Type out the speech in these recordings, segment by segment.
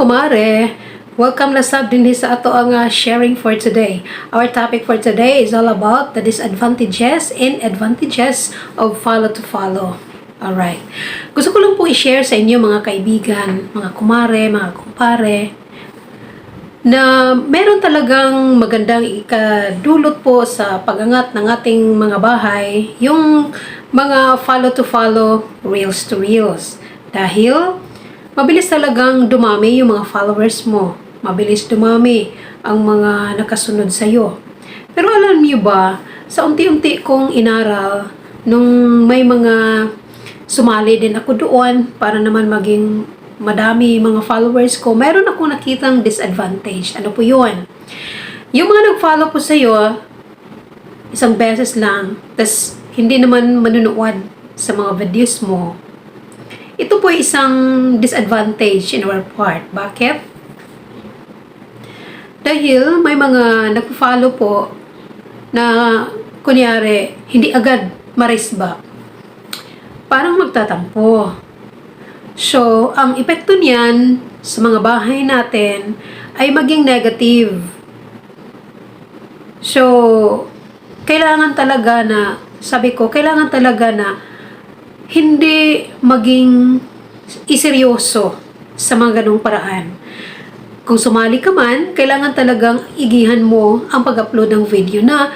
kumare, welcome lasab din sa ato ang sharing for today. Our topic for today is all about the disadvantages and advantages of follow to follow. Alright. Gusto ko lang po i-share sa inyo mga kaibigan, mga kumare, mga kumpare, na meron talagang magandang ikadulot po sa pagangat ng ating mga bahay, yung mga follow to follow, reels to reels. Dahil mabilis talagang dumami yung mga followers mo. Mabilis dumami ang mga nakasunod sa'yo. Pero alam niyo ba, sa unti-unti kong inaral, nung may mga sumali din ako doon para naman maging madami mga followers ko, mayroon ako nakitang disadvantage. Ano po yun? Yung mga nag-follow po sa'yo, isang beses lang, tas hindi naman manunood sa mga videos mo, ito po isang disadvantage in our part. Bakit? Dahil may mga nag-follow po na kunyari, hindi agad ma-resback. Parang magtatampo. So, ang epekto niyan sa mga bahay natin ay maging negative. So, kailangan talaga na, sabi ko, kailangan talaga na hindi maging iseryoso sa mga ganong paraan. Kung sumali ka man, kailangan talagang igihan mo ang pag-upload ng video na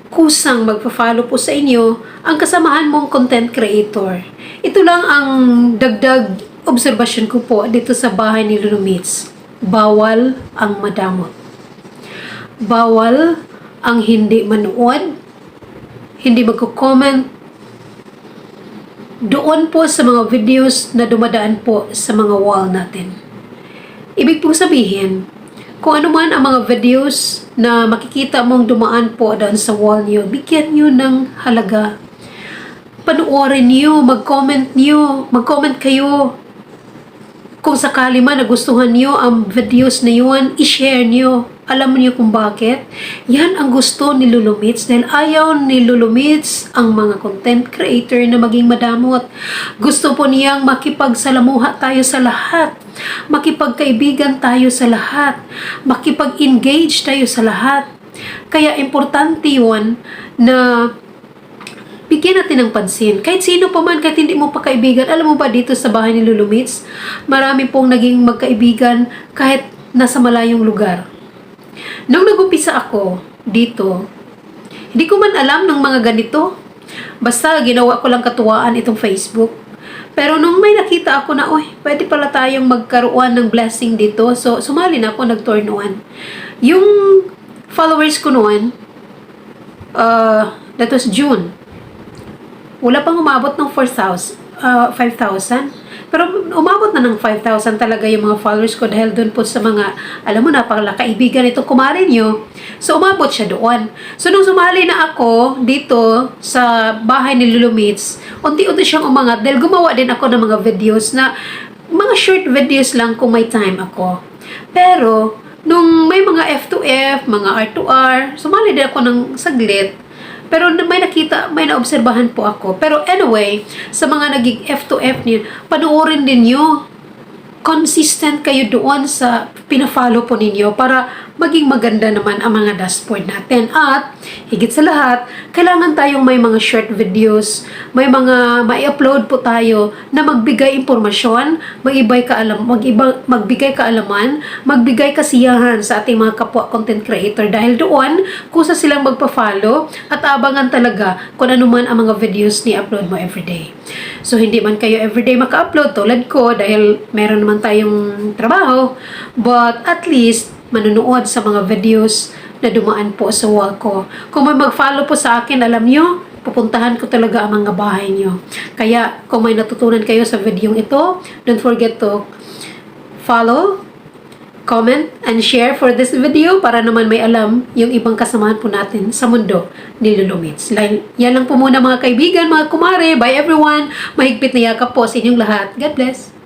kusang magpa-follow po sa inyo ang kasamahan mong content creator. Ito lang ang dagdag obserbasyon ko po dito sa bahay ni Lolo Mitz. Bawal ang madamot. Bawal ang hindi manood, hindi magko-comment doon po sa mga videos na dumadaan po sa mga wall natin. Ibig po sabihin, kung ano man ang mga videos na makikita mong dumaan po doon sa wall niyo, bigyan niyo ng halaga. Panoorin niyo, mag-comment kayo. Kung sakali man nagustuhan niyo ang videos na yun, i-share niyo. Alam niyo kung bakit? Yan ang gusto ni Lolo Mitz dahil ayaw ni Lolo Mitz ang mga content creator na maging madamot. Gusto po niyang makipagsalamuha tayo sa lahat. Makipagkaibigan tayo sa lahat. Makipag-engage tayo sa lahat. Kaya importante yun na bigyan natin ng pansin. Kahit sino pa man, kahit hindi mo pa kaibigan. Alam mo ba dito sa bahay ni Lolo Mitz, marami pong naging magkaibigan kahit nasa malayong lugar. Nung nag-umpisa ako dito, hindi ko man alam ng mga ganito. Basta ginawa ko lang katuwaan itong Facebook. Pero nung may nakita ako na, pwede pala tayong magkaroon ng blessing dito. So, sumali na ako, nag-turn on. Yung followers ko noon, that was June. Wala pang umabot ng 5,000. Pero umabot na ng 5,000 talaga yung mga followers ko dahil doon po sa mga, alam mo, napakaibigan itong kumare nyo. So, umabot siya doon. So, nung sumali na ako dito sa bahay ni Lolo Mitz, unti-unti siyang umangat dahil gumawa din ako ng mga videos na, mga short videos lang kung may time ako. Pero, nung may mga F2F, mga R2R, sumali din ako ng saglit. Pero may nakita, may naobserbahan po ako. Pero anyway, sa mga naging F2F niyo, panoorin din nyo. Consistent kayo doon sa pina-follow po ninyo para maging maganda naman ang mga dashboard natin. At higit sa lahat, kailangan tayong may mga short videos, may mga mai-upload po tayo na magbigay impormasyon, magbigay kaalaman, magbigay kasiyahan sa ating mga kapwa content creator. Dahil doon, kusa silang magpa-follow at abangan talaga kung ano man ang mga videos ni upload mo everyday. So, hindi man kayo everyday maka-upload tulad ko dahil meron naman tayong trabaho, but at least manunood sa mga videos na dumaan po sa wall ko. Kung may mag-follow po sa akin, alam nyo, pupuntahan ko talaga ang mga bahay nyo. Kaya, kung may natutunan kayo sa video ito, don't forget to follow, comment, and share for this video para naman may alam yung ibang kasamahan po natin sa mundo ni Lolo Mitz. Yan lang po muna mga kaibigan, mga kumare. Bye everyone. Mahigpit na yakap po sa inyong lahat. God bless.